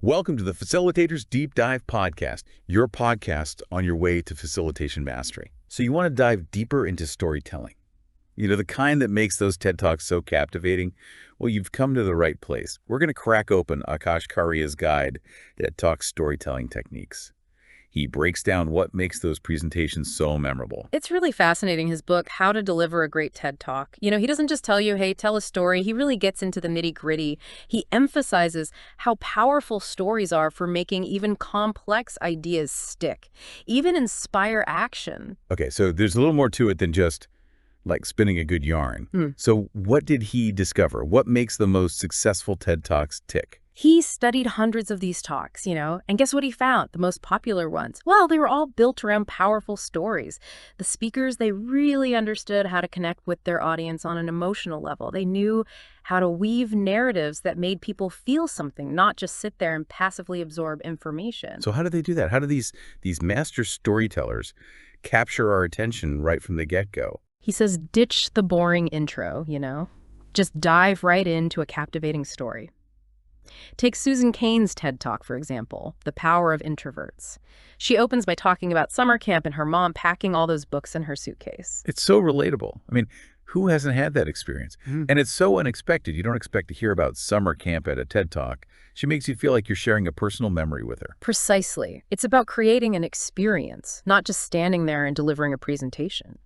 Welcome to the Facilitators Deep Dive Podcast, your podcast on your way to facilitation mastery. So you want to dive deeper into storytelling. You know, the kind that makes those TED Talks so captivating? Well, you've come to the right place. We're going to crack open Akash Karia's guide that talks storytelling techniques. He breaks down what makes those presentations so memorable. It's really fascinating, his book, How to Deliver a Great TED Talk. You know, he doesn't just tell you, hey, tell a story. He really gets into the nitty-gritty. He emphasizes how powerful stories are for making even complex ideas stick, even inspire action. Okay, so there's a little more to it than just like spinning a good yarn. So what did he discover? What makes the most successful TED Talks tick? He studied hundreds of these talks, and guess what he found? The most popular ones. Well, they were all built around powerful stories. The speakers, they really understood how to connect with their audience on an emotional level. They knew how to weave narratives that made people feel something, not just sit there and passively absorb information. So how do they do that? How do these master storytellers capture our attention right from the get-go? He says, ditch the boring intro, Just dive right into a captivating story. Take Susan Cain's TED Talk, for example, The Power of Introverts. She opens by talking about summer camp and her mom packing all those books in her suitcase. It's so relatable. I mean, who hasn't had that experience? And it's so unexpected. You don't expect to hear about summer camp at a TED Talk. She makes you feel like you're sharing a personal memory with her. Precisely. It's about creating an experience, not just standing there and delivering a presentation.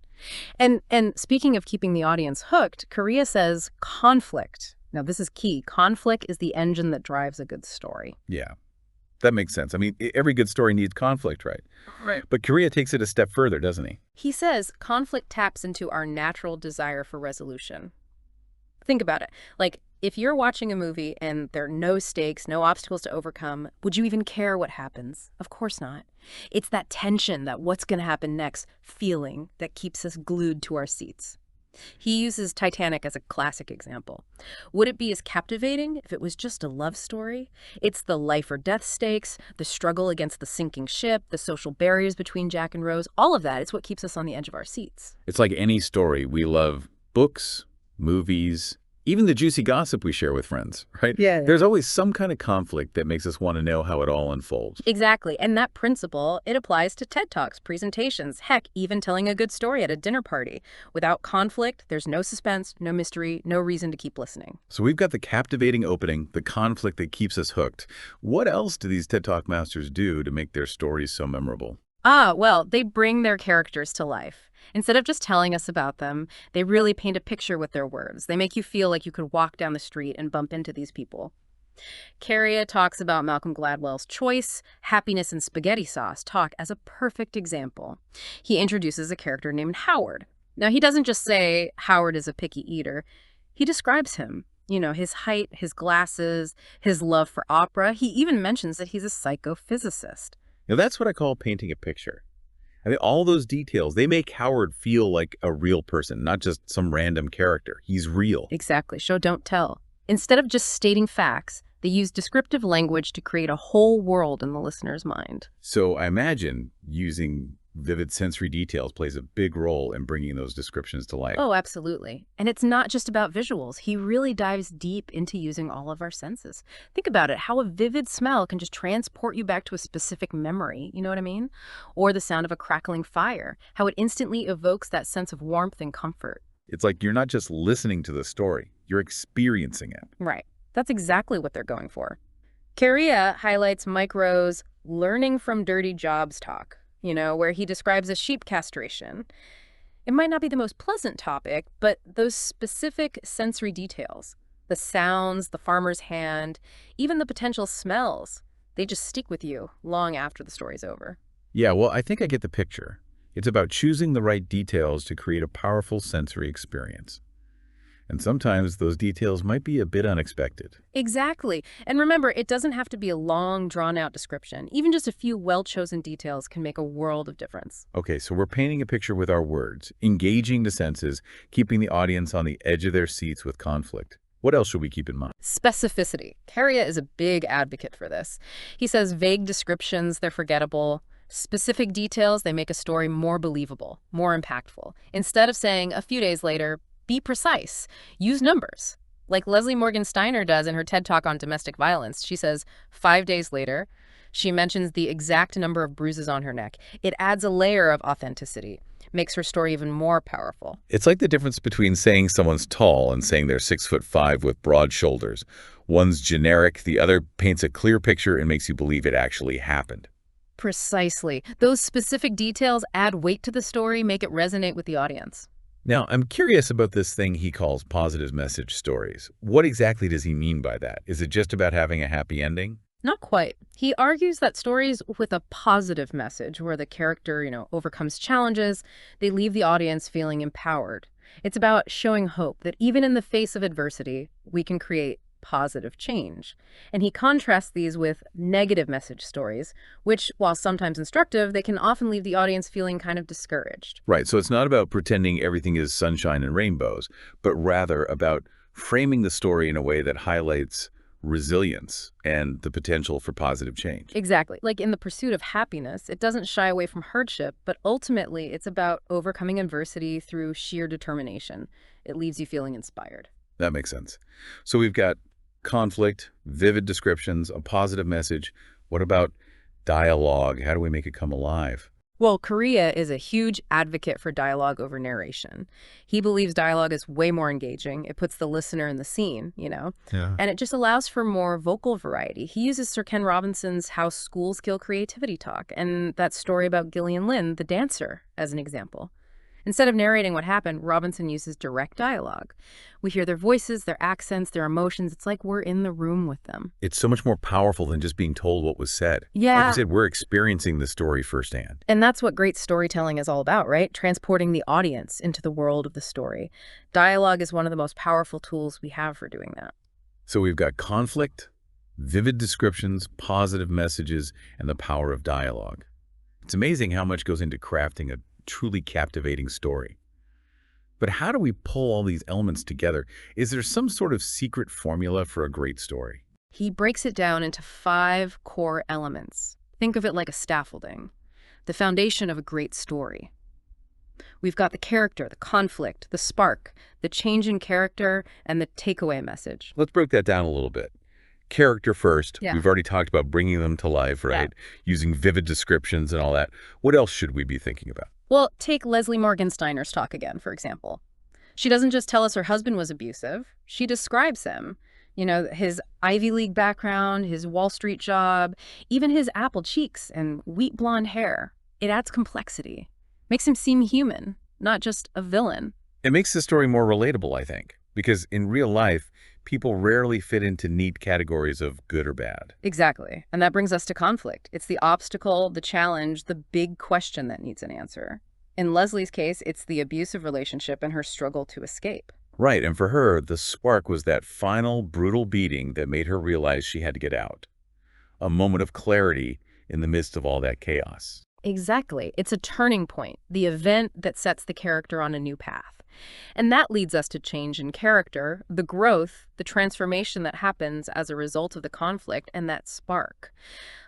And speaking of keeping the audience hooked, Karia says conflict. Now, this is key. Conflict is the engine that drives a good story. Yeah, that makes sense. I mean, every good story needs conflict, right? Right. But Karia takes it a step further, doesn't he? He says conflict taps into our natural desire for resolution. Think about it. Like, if you're watching a movie and there are no stakes, no obstacles to overcome, would you even care what happens? Of course not. It's that tension, that what's going to happen next feeling that keeps us glued to our seats. He uses Titanic as a classic example. Would it be as captivating if it was just a love story? It's the life or death stakes, the struggle against the sinking ship, the social barriers between Jack and Rose, all of that is what keeps us on the edge of our seats. It's like any story. We love books, movies, even the juicy gossip we share with friends, right? Yeah. There's always some kind of conflict that makes us want to know how it all unfolds. Exactly. And that principle, it applies to TED Talks, presentations, heck, even telling a good story at a dinner party. Without conflict, there's no suspense, no mystery, no reason to keep listening. So we've got the captivating opening, the conflict that keeps us hooked. What else do these TED Talk masters do to make their stories so memorable? Well, they bring their characters to life. Instead of just telling us about them, they really paint a picture with their words. They make you feel like you could walk down the street and bump into these people. Karia talks about Malcolm Gladwell's Choice, Happiness and Spaghetti Sauce talk as a perfect example. He introduces a character named Howard. Now, he doesn't just say Howard is a picky eater. He describes him. His height, his glasses, his love for opera. He even mentions that he's a psychophysicist. Now, that's what I call painting a picture. I mean, all those details, they make Howard feel like a real person, not just some random character. He's real. Exactly. Show, don't tell. Instead of just stating facts, they use descriptive language to create a whole world in the listener's mind. So I imagine using vivid sensory details plays a big role in bringing those descriptions to life. Oh, absolutely. And it's not just about visuals. He really dives deep into using all of our senses. Think about it, how a vivid smell can just transport you back to a specific memory, you know what I mean? Or the sound of a crackling fire, how it instantly evokes that sense of warmth and comfort. It's like you're not just listening to the story, you're experiencing it. Right. That's exactly what they're going for. Karia highlights Mike Rowe's learning from dirty jobs talk, where he describes a sheep castration. It might not be the most pleasant topic, but those specific sensory details, the sounds, the farmer's hand, even the potential smells, they just stick with you long after the story's over. Yeah, well, I think I get the picture. It's about choosing the right details to create a powerful sensory experience. And sometimes those details might be a bit unexpected. Exactly. And remember, it doesn't have to be a long, drawn-out description. Even just a few well-chosen details can make a world of difference. Okay, so we're painting a picture with our words, engaging the senses, keeping the audience on the edge of their seats with conflict. What else should we keep in mind? Specificity. Karia is a big advocate for this. He says vague descriptions, they're forgettable. Specific details, they make a story more believable, more impactful. Instead of saying a few days later, be precise. Use numbers. Like Leslie Morgan Steiner does in her TED Talk on domestic violence. She says 5 days later, she mentions the exact number of bruises on her neck. It adds a layer of authenticity, makes her story even more powerful. It's like the difference between saying someone's tall and saying they're 6'5" with broad shoulders. One's generic, the other paints a clear picture and makes you believe it actually happened. Precisely. Those specific details add weight to the story, make it resonate with the audience. Now, I'm curious about this thing he calls positive message stories. What exactly does he mean by that? Is it just about having a happy ending? Not quite. He argues that stories with a positive message, where the character, overcomes challenges, they leave the audience feeling empowered. It's about showing hope that even in the face of adversity, we can create positive change. And he contrasts these with negative message stories, which, while sometimes instructive, they can often leave the audience feeling kind of discouraged. Right, so it's not about pretending everything is sunshine and rainbows, but rather about framing the story in a way that highlights resilience and the potential for positive change. Exactly. Like in the pursuit of happiness, it doesn't shy away from hardship, but ultimately it's about overcoming adversity through sheer determination. It leaves you feeling inspired. That makes sense. So we've got conflict, vivid descriptions, a positive message. What about dialogue? How do we make it come alive? Well, Karia is a huge advocate for dialogue over narration. He believes dialogue is way more engaging. It puts the listener in the scene. Yeah. And it just allows for more vocal variety. He uses Sir Ken Robinson's How Schools Kill Creativity talk and that story about Gillian Lynn, the dancer, as an example. Instead of narrating what happened, Robinson uses direct dialogue. We hear their voices, their accents, their emotions. It's like we're in the room with them. It's so much more powerful than just being told what was said. Yeah. Like you said, we're experiencing the story firsthand. And that's what great storytelling is all about, right? Transporting the audience into the world of the story. Dialogue is one of the most powerful tools we have for doing that. So we've got conflict, vivid descriptions, positive messages, and the power of dialogue. It's amazing how much goes into crafting a truly captivating story. But how do we pull all these elements together? Is there some sort of secret formula for a great story? He breaks it down into 5 core elements. Think of it like a scaffolding, the foundation of a great story. We've got the character, the conflict, the spark, the change in character, and the takeaway message. Let's break that down a little bit. Character first. Yeah. We've already talked about bringing them to life, right? Using vivid descriptions and all that. What else should we be thinking about? Well, take Leslie Morgan Steiner's talk again, for example. She doesn't just tell us her husband was abusive. She describes him. His Ivy League background, his Wall Street job, even his apple cheeks and wheat blonde hair. It adds complexity. Makes him seem human, not just a villain. It makes the story more relatable, I think, because in real life, people rarely fit into neat categories of good or bad. Exactly. And that brings us to conflict. It's the obstacle, the challenge, the big question that needs an answer. In Leslie's case, it's the abusive relationship and her struggle to escape. Right, and for her, the spark was that final, brutal beating that made her realize she had to get out. A moment of clarity in the midst of all that chaos. Exactly. It's a turning point, the event that sets the character on a new path. And that leads us to change in character, the growth, the transformation that happens as a result of the conflict and that spark.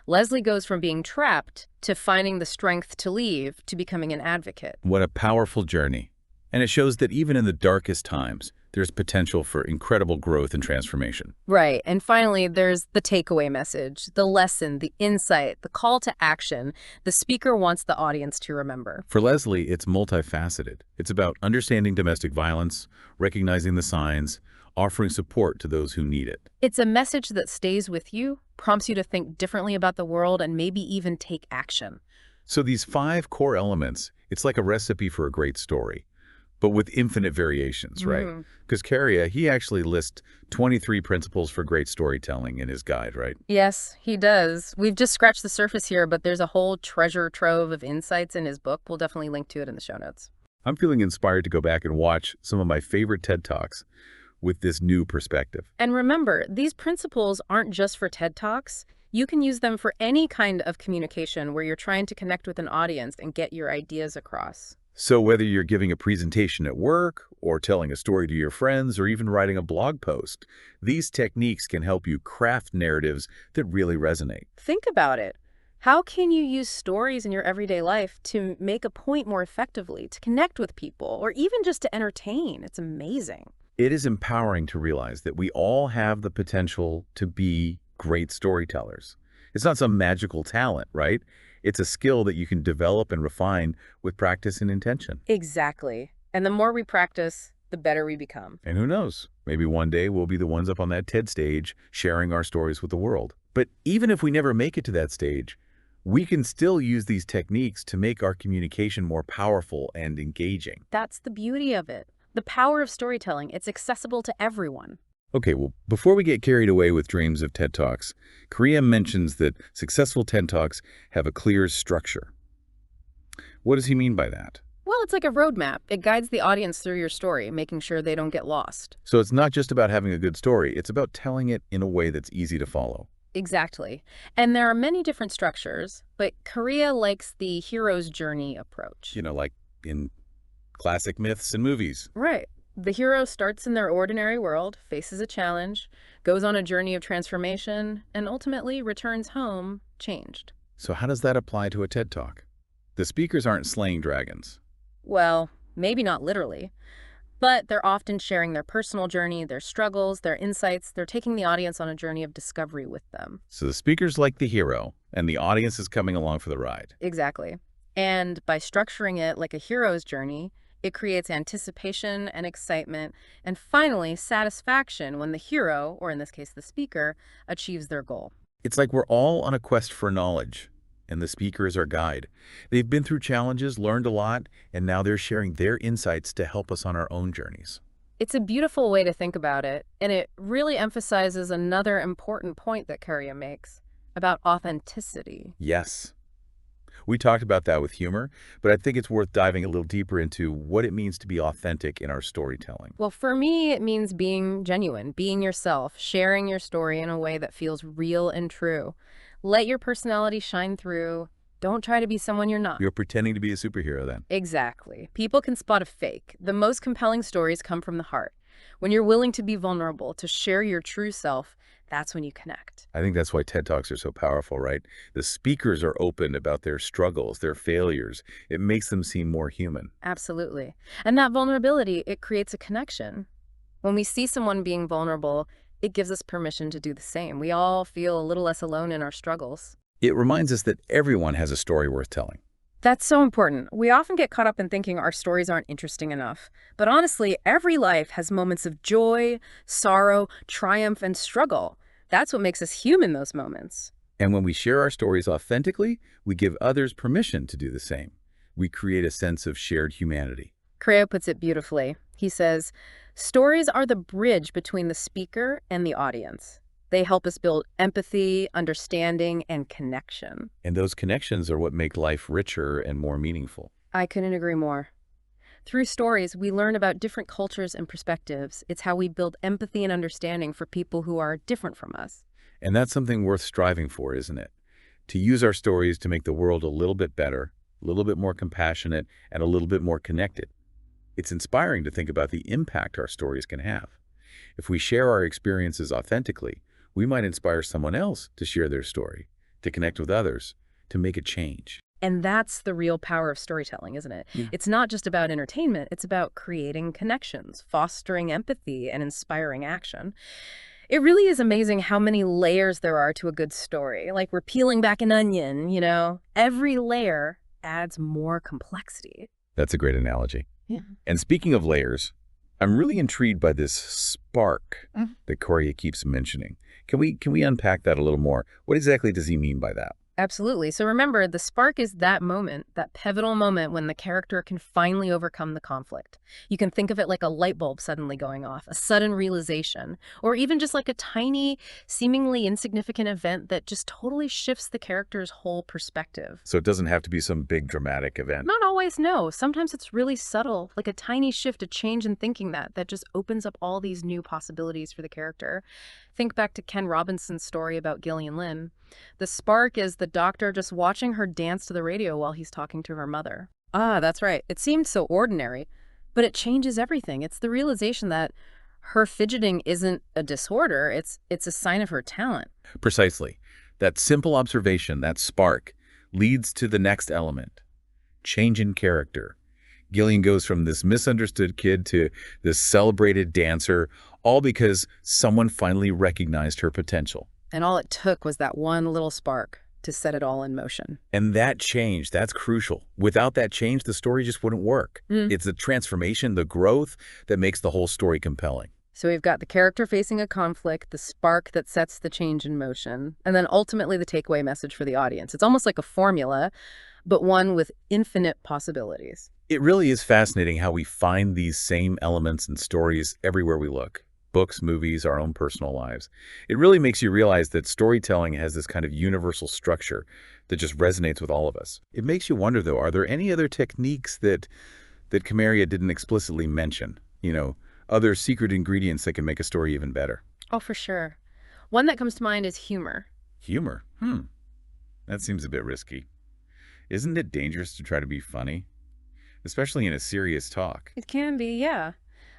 Leslie goes from being trapped to finding the strength to leave to becoming an advocate. What a powerful journey. And it shows that even in the darkest times, there's potential for incredible growth and transformation. Right. And finally, there's the takeaway message, the lesson, the insight, the call to action the speaker wants the audience to remember. For Leslie, it's multifaceted. It's about understanding domestic violence, recognizing the signs, offering support to those who need it. It's a message that stays with you, prompts you to think differently about the world, and maybe even take action. So these 5 core elements, it's like a recipe for a great story, but with infinite variations, right? Because Karia, he actually lists 23 principles for great storytelling in his guide, right? Yes, he does. We've just scratched the surface here, but there's a whole treasure trove of insights in his book. We'll definitely link to it in the show notes. I'm feeling inspired to go back and watch some of my favorite TED Talks with this new perspective. And remember, these principles aren't just for TED Talks. You can use them for any kind of communication where you're trying to connect with an audience and get your ideas across. So whether you're giving a presentation at work or telling a story to your friends or even writing a blog post, these techniques can help you craft narratives that really resonate. Think about it. How can you use stories in your everyday life to make a point more effectively, to connect with people, or even just to entertain? It's amazing. It is empowering to realize that we all have the potential to be great storytellers. It's not some magical talent, right? It's a skill that you can develop and refine with practice and intention. Exactly. And the more we practice, the better we become. And who knows, maybe one day we'll be the ones up on that TED stage sharing our stories with the world. But even if we never make it to that stage, we can still use these techniques to make our communication more powerful and engaging. That's the beauty of it. The power of storytelling. It's accessible to everyone. Okay, well, before we get carried away with dreams of TED Talks, Karia mentions that successful TED Talks have a clear structure. What does he mean by that? Well, it's like a roadmap. It guides the audience through your story, making sure they don't get lost. So it's not just about having a good story, it's about telling it in a way that's easy to follow. Exactly. And there are many different structures, but Korea likes the hero's journey approach. Like in classic myths and movies. Right. The hero starts in their ordinary world, faces a challenge, goes on a journey of transformation, and ultimately returns home changed. So how does that apply to a TED Talk? The speakers aren't slaying dragons. Well, maybe not literally, but they're often sharing their personal journey, their struggles, their insights. They're taking the audience on a journey of discovery with them. So the speaker's like the hero, and the audience is coming along for the ride. Exactly. And by structuring it like a hero's journey, it creates anticipation and excitement, and finally satisfaction when the hero, or in this case the speaker, achieves their goal. It's like we're all on a quest for knowledge, and the speaker is our guide. They've been through challenges, learned a lot, and now they're sharing their insights to help us on our own journeys. It's a beautiful way to think about it, and it really emphasizes another important point that Karia makes about authenticity. Yes. We talked about that with humor, but I think it's worth diving a little deeper into what it means to be authentic in our storytelling. Well, for me, it means being genuine, being yourself, sharing your story in a way that feels real and true. Let your personality shine through. Don't try to be someone you're not. You're pretending to be a superhero then. Exactly. People can spot a fake. The most compelling stories come from the heart. When you're willing to be vulnerable, to share your true self, that's when you connect. I think that's why TED Talks are so powerful, right? The speakers are open about their struggles, their failures. It makes them seem more human. Absolutely. And that vulnerability, it creates a connection. When we see someone being vulnerable, it gives us permission to do the same. We all feel a little less alone in our struggles. It reminds us that everyone has a story worth telling. That's so important. We often get caught up in thinking our stories aren't interesting enough. But honestly, every life has moments of joy, sorrow, triumph, and struggle. That's what makes us human, those moments. And when we share our stories authentically, we give others permission to do the same. We create a sense of shared humanity. Creo puts it beautifully. He says, stories are the bridge between the speaker and the audience. They help us build empathy, understanding, and connection. And those connections are what make life richer and more meaningful. I couldn't agree more. Through stories, we learn about different cultures and perspectives. It's how we build empathy and understanding for people who are different from us. And that's something worth striving for, isn't it? To use our stories to make the world a little bit better, a little bit more compassionate, and a little bit more connected. It's inspiring to think about the impact our stories can have. If we share our experiences authentically, we might inspire someone else to share their story, to connect with others, to make a change. And that's the real power of storytelling, isn't it? Yeah. It's not just about entertainment. It's about creating connections, fostering empathy, and inspiring action. It really is amazing how many layers there are to a good story. Like we're peeling back an onion, Every layer adds more complexity. That's a great analogy. Yeah. And speaking of layers, I'm really intrigued by this spark that Karia keeps mentioning. Can we unpack that a little more? What exactly does he mean by that? Absolutely. So remember, the spark is that moment, that pivotal moment when the character can finally overcome the conflict. You can think of it like a light bulb suddenly going off, a sudden realization, or even just like a tiny, seemingly insignificant event that just totally shifts the character's whole perspective. So it doesn't have to be some big dramatic event. Not always, no. Sometimes it's really subtle, like a tiny shift, a change in thinking that just opens up all these new possibilities for the character. Think back to Ken Robinson's story about Gillian Lynn. The spark is the doctor just watching her dance to the radio while he's talking to her mother. Ah, that's right. It seemed so ordinary, but it changes everything. It's the realization that her fidgeting isn't a disorder. It's a sign of her talent. Precisely. That simple observation, that spark, leads to the next element. Change in character. Gillian goes from this misunderstood kid to this celebrated dancer, all because someone finally recognized her potential. And all it took was that one little spark to set it all in motion. And that change, that's crucial. Without that change, the story just wouldn't work. It's the transformation, the growth that makes the whole story compelling. So we've got the character facing a conflict, the spark that sets the change in motion, and then ultimately the takeaway message for the audience. It's almost like a formula, but one with infinite possibilities. It really is fascinating how we find these same elements and stories everywhere we look. Books, movies, our own personal lives. It really makes you realize that storytelling has this kind of universal structure that just resonates with all of us. It makes you wonder, though, are there any other techniques that Karia didn't explicitly mention? Other secret ingredients that can make a story even better? Oh, for sure. One that comes to mind is humor. Humor? That seems a bit risky. Isn't it dangerous to try to be funny? Especially in a serious talk. It can be, yeah.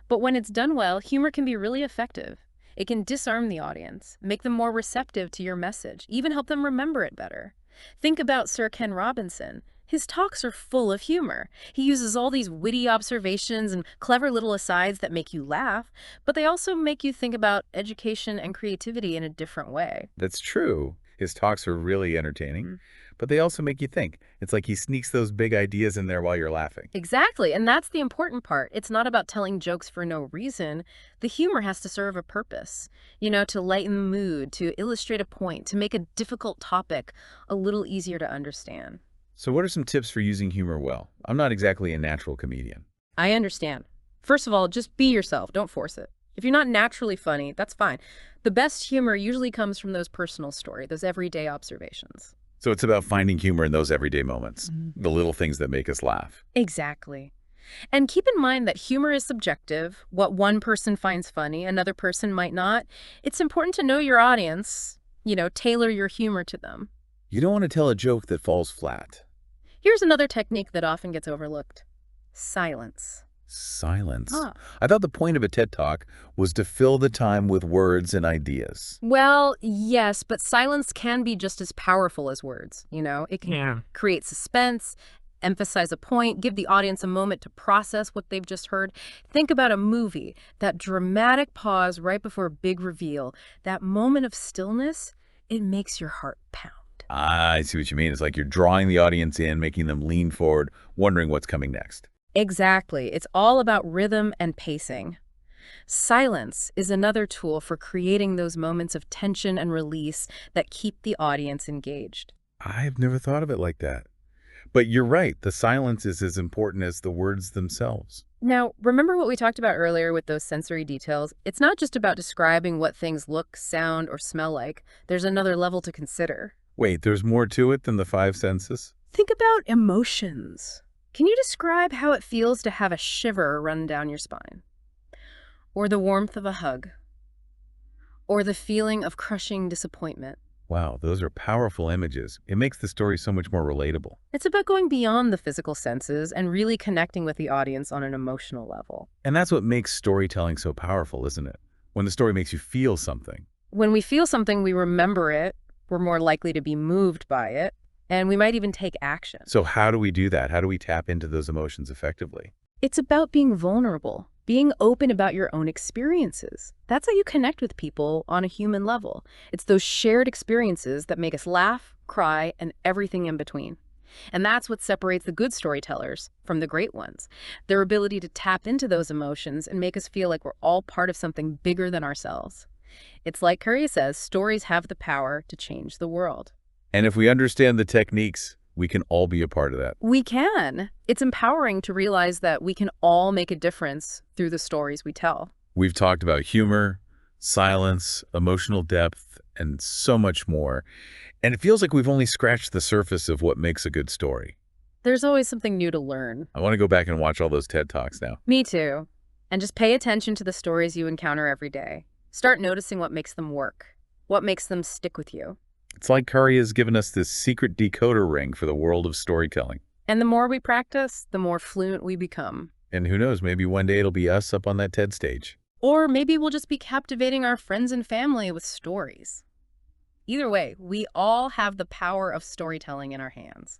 But when it's done well, humor can be really effective. It can disarm the audience, make them more receptive to your message, even help them remember it better. Think about Sir Ken Robinson. His talks are full of humor. He uses all these witty observations and clever little asides that make you laugh, but they also make you think about education and creativity in a different way. That's true. His talks are really entertaining, but they also make you think. It's like he sneaks those big ideas in there while you're laughing. Exactly, and that's the important part. It's not about telling jokes for no reason. The humor has to serve a purpose, to lighten the mood, to illustrate a point, to make a difficult topic a little easier to understand. So what are some tips for using humor well? I'm not exactly a natural comedian. I understand. First of all, just be yourself. Don't force it. If you're not naturally funny, that's fine. The best humor usually comes from those personal stories, those everyday observations. So it's about finding humor in those everyday moments, the little things that make us laugh. Exactly. And keep in mind that humor is subjective. What one person finds funny, another person might not. It's important to know your audience, tailor your humor to them. You don't want to tell a joke that falls flat. Here's another technique that often gets overlooked. Silence. Silence. I thought the point of a TED Talk was to fill the time with words and ideas. Well, yes, but silence can be just as powerful as words, It can create suspense, emphasize a point, give the audience a moment to process what they've just heard. Think about a movie, that dramatic pause right before a big reveal, that moment of stillness, it makes your heart pound. I see what you mean. It's like you're drawing the audience in, making them lean forward, wondering what's coming next. Exactly. It's all about rhythm and pacing. Silence is another tool for creating those moments of tension and release that keep the audience engaged. I've never thought of it like that. But you're right. The silence is as important as the words themselves. Now, remember what we talked about earlier with those sensory details? It's not just about describing what things look, sound, or smell like. There's another level to consider. Wait, there's more to it than the five senses? Think about emotions. Can you describe how it feels to have a shiver run down your spine? Or the warmth of a hug? Or the feeling of crushing disappointment? Wow, those are powerful images. It makes the story so much more relatable. It's about going beyond the physical senses and really connecting with the audience on an emotional level. And that's what makes storytelling so powerful, isn't it? When the story makes you feel something. When we feel something, we remember it, we're more likely to be moved by it, and we might even take action. So how do we do that? How do we tap into those emotions effectively? It's about being vulnerable, being open about your own experiences. That's how you connect with people on a human level. It's those shared experiences that make us laugh, cry, and everything in between. And that's what separates the good storytellers from the great ones. Their ability to tap into those emotions and make us feel like we're all part of something bigger than ourselves. It's like Karia says, stories have the power to change the world. And if we understand the techniques, we can all be a part of that. We can. It's empowering to realize that we can all make a difference through the stories we tell. We've talked about humor, silence, emotional depth, and so much more. And it feels like we've only scratched the surface of what makes a good story. There's always something new to learn. I want to go back and watch all those TED Talks now. Me too. And just pay attention to the stories you encounter every day. Start noticing what makes them work, what makes them stick with you. It's like Karia has given us this secret decoder ring for the world of storytelling. And the more we practice, the more fluent we become. And who knows, maybe one day it'll be us up on that TED stage. Or maybe we'll just be captivating our friends and family with stories. Either way, we all have the power of storytelling in our hands.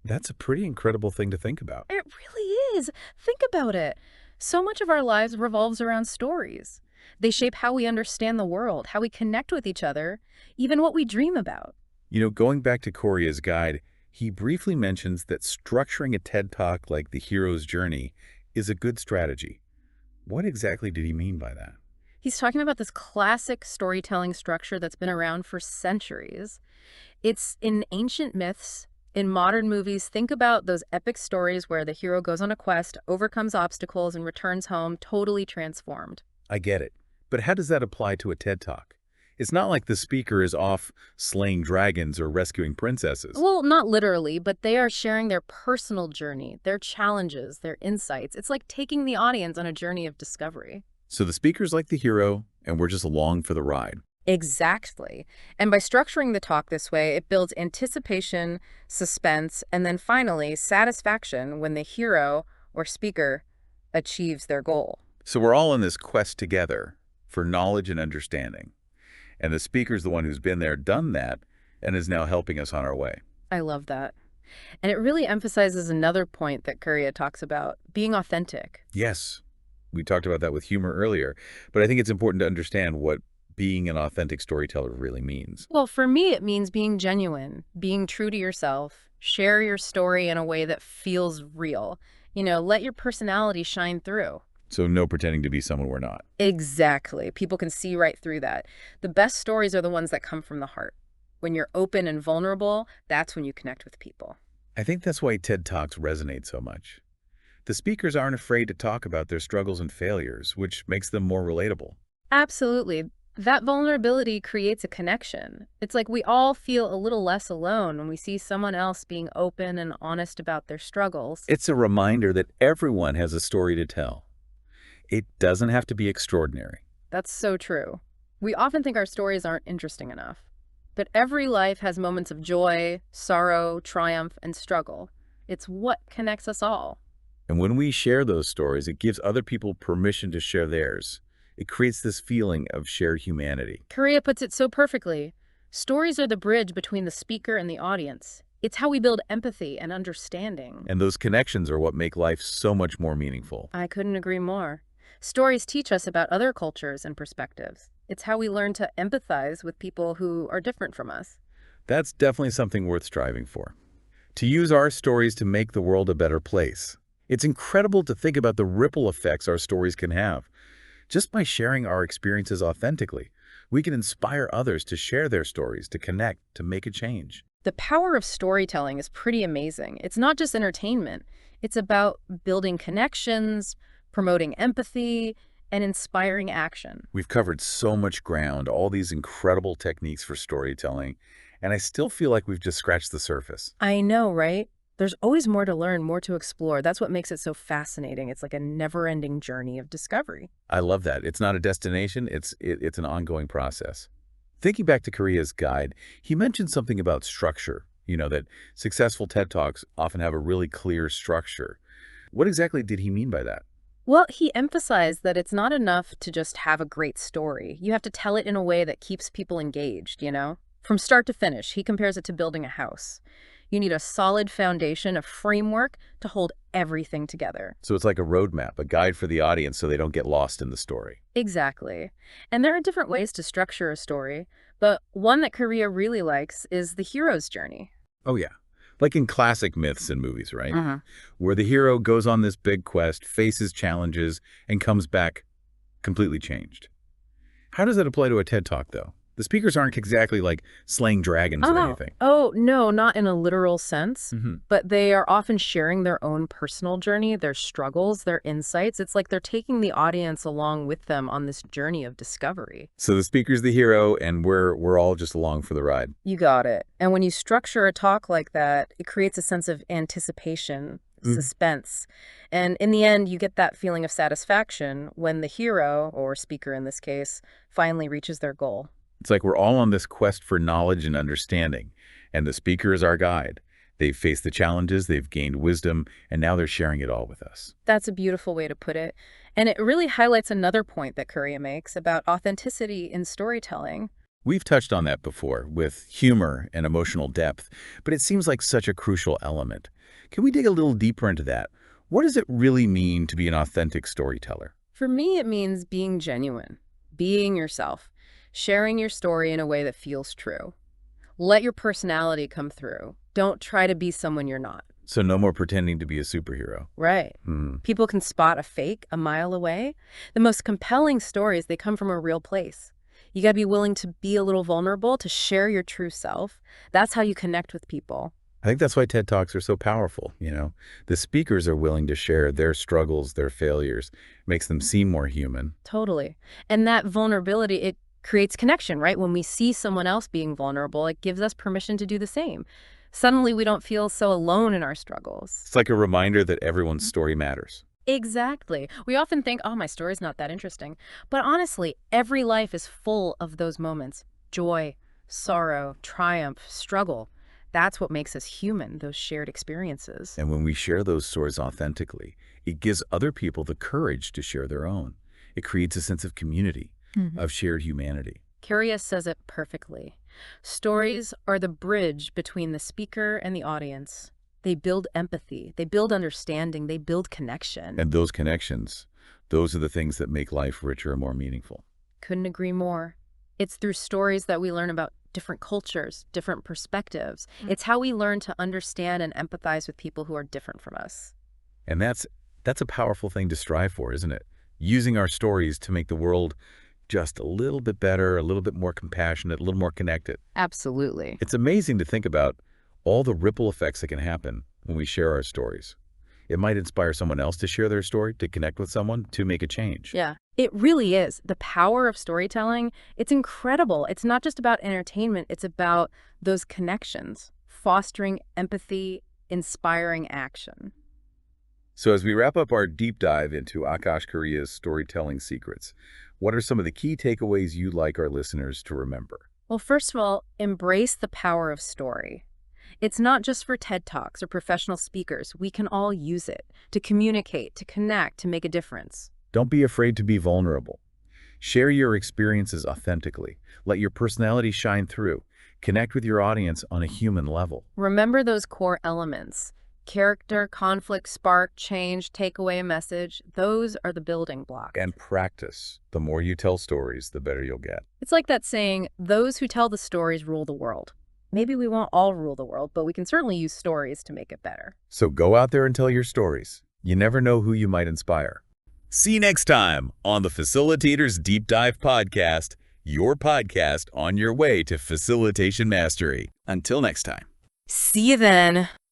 That's a pretty incredible thing to think about. It really is. Think about it. So much of our lives revolves around stories. They shape how we understand the world, how we connect with each other, even what we dream about. Going back to Karia's guide, he briefly mentions that structuring a TED Talk like The Hero's Journey is a good strategy. What exactly did he mean by that? He's talking about this classic storytelling structure that's been around for centuries. It's in ancient myths, in modern movies. Think about those epic stories where the hero goes on a quest, overcomes obstacles, and returns home totally transformed. I get it. But how does that apply to a TED Talk? It's not like the speaker is off slaying dragons or rescuing princesses. Well, not literally, but they are sharing their personal journey, their challenges, their insights. It's like taking the audience on a journey of discovery. So the speaker's like the hero, and we're just along for the ride. Exactly. And by structuring the talk this way, it builds anticipation, suspense, and then finally satisfaction when the hero or speaker achieves their goal. So we're all in this quest together for knowledge and understanding. And the speaker's the one who's been there, done that, and is now helping us on our way. I love that. And it really emphasizes another point that Karia talks about, being authentic. Yes, we talked about that with humor earlier, but I think it's important to understand what being an authentic storyteller really means. Well, for me, it means being genuine, being true to yourself, share your story in a way that feels real. Let your personality shine through. So no pretending to be someone we're not. Exactly. People can see right through that. The best stories are the ones that come from the heart. When you're open and vulnerable, that's when you connect with people. I think that's why TED Talks resonate so much. The speakers aren't afraid to talk about their struggles and failures, which makes them more relatable. Absolutely. That vulnerability creates a connection. It's like we all feel a little less alone when we see someone else being open and honest about their struggles. It's a reminder that everyone has a story to tell. It doesn't have to be extraordinary. That's so true. We often think our stories aren't interesting enough. But every life has moments of joy, sorrow, triumph, and struggle. It's what connects us all. And when we share those stories, it gives other people permission to share theirs. It creates this feeling of shared humanity. Karia puts it so perfectly. Stories are the bridge between the speaker and the audience. It's how we build empathy and understanding. And those connections are what make life so much more meaningful. I couldn't agree more. Stories teach us about other cultures and perspectives. It's how we learn to empathize with people who are different from us. That's definitely something worth striving for. To use our stories to make the world a better place. It's incredible to think about the ripple effects our stories can have. Just by sharing our experiences authentically, we can inspire others to share their stories, to connect, to make a change. The power of storytelling is pretty amazing. It's not just entertainment. It's about building connections, promoting empathy, and inspiring action. We've covered so much ground, all these incredible techniques for storytelling, and I still feel like we've just scratched the surface. I know, right? There's always more to learn, more to explore. That's what makes it so fascinating. It's like a never-ending journey of discovery. I love that. It's not a destination, it's an ongoing process. Thinking back to Karia's guide, he mentioned something about structure, that successful TED Talks often have a really clear structure. What exactly did he mean by that? Well, he emphasized that it's not enough to just have a great story. You have to tell it in a way that keeps people engaged, From start to finish, he compares it to building a house. You need a solid foundation, a framework to hold everything together. So it's like a roadmap, a guide for the audience so they don't get lost in the story. Exactly. And there are different ways to structure a story, but one that Karia really likes is the hero's journey. Oh, yeah. Like in classic myths and movies, right? Where the hero goes on this big quest, faces challenges, and comes back completely changed. How does that apply to a TED Talk, though? The speakers aren't exactly like slaying dragons or anything. Oh, no, not in a literal sense, but they are often sharing their own personal journey, their struggles, their insights. It's like they're taking the audience along with them on this journey of discovery. So the speaker's the hero, and we're all just along for the ride. You got it. And when you structure a talk like that, it creates a sense of anticipation, suspense. And in the end, you get that feeling of satisfaction when the hero, or speaker in this case, finally reaches their goal. It's like we're all on this quest for knowledge and understanding, and the speaker is our guide. They've faced the challenges, they've gained wisdom, and now they're sharing it all with us. That's a beautiful way to put it. And it really highlights another point that Karia makes about authenticity in storytelling. We've touched on that before with humor and emotional depth, but it seems like such a crucial element. Can we dig a little deeper into that? What does it really mean to be an authentic storyteller? For me, it means being genuine, being yourself, sharing your story in a way that feels true. Let your personality come through. Don't try to be someone you're not. So no more pretending to be a superhero. Right. People can spot a fake a mile away. The most compelling stories, they come from a real place. You got to be willing to be a little vulnerable, to share your true self. That's how you connect with people. I think that's why TED Talks are so powerful, The speakers are willing to share their struggles, their failures, makes them seem more human. Totally. And that vulnerability, it creates connection, right? When we see someone else being vulnerable, it gives us permission to do the same. Suddenly, we don't feel so alone in our struggles. It's like a reminder that everyone's story matters. Exactly. We often think, oh, my story's not that interesting. But honestly, every life is full of those moments. Joy, sorrow, triumph, struggle. That's what makes us human, those shared experiences. And when we share those stories authentically, it gives other people the courage to share their own. It creates a sense of community, of shared humanity. Karia says it perfectly. Stories are the bridge between the speaker and the audience. They build empathy, they build understanding, they build connection. And those connections, those are the things that make life richer and more meaningful. Couldn't agree more. It's through stories that we learn about different cultures, different perspectives. It's how we learn to understand and empathize with people who are different from us. And that's a powerful thing to strive for, isn't it? Using our stories to make the world just a little bit better, a little bit more compassionate, a little more connected. Absolutely. It's amazing to think about all the ripple effects that can happen when we share our stories. It might inspire someone else to share their story, to connect with someone, to make a change. Yeah, it really is. The power of storytelling, it's incredible. It's not just about entertainment, it's about those connections, fostering empathy, inspiring action. So as we wrap up our deep dive into Akash Karia's storytelling secrets, what are some of the key takeaways you'd like our listeners to remember? Well, first of all, embrace the power of story. It's not just for TED Talks or professional speakers. We can all use it to communicate, to connect, to make a difference. Don't be afraid to be vulnerable. Share your experiences authentically. Let your personality shine through. Connect with your audience on a human level. Remember those core elements. Character, conflict, spark, change, take away a message. Those are the building blocks. And practice. The more you tell stories, the better you'll get. It's like that saying, those who tell the stories rule the world. Maybe we won't all rule the world, but we can certainly use stories to make it better. So go out there and tell your stories. You never know who you might inspire. See you next time on the Facilitators Deep Dive Podcast, your podcast on your way to facilitation mastery. Until next time. See you then.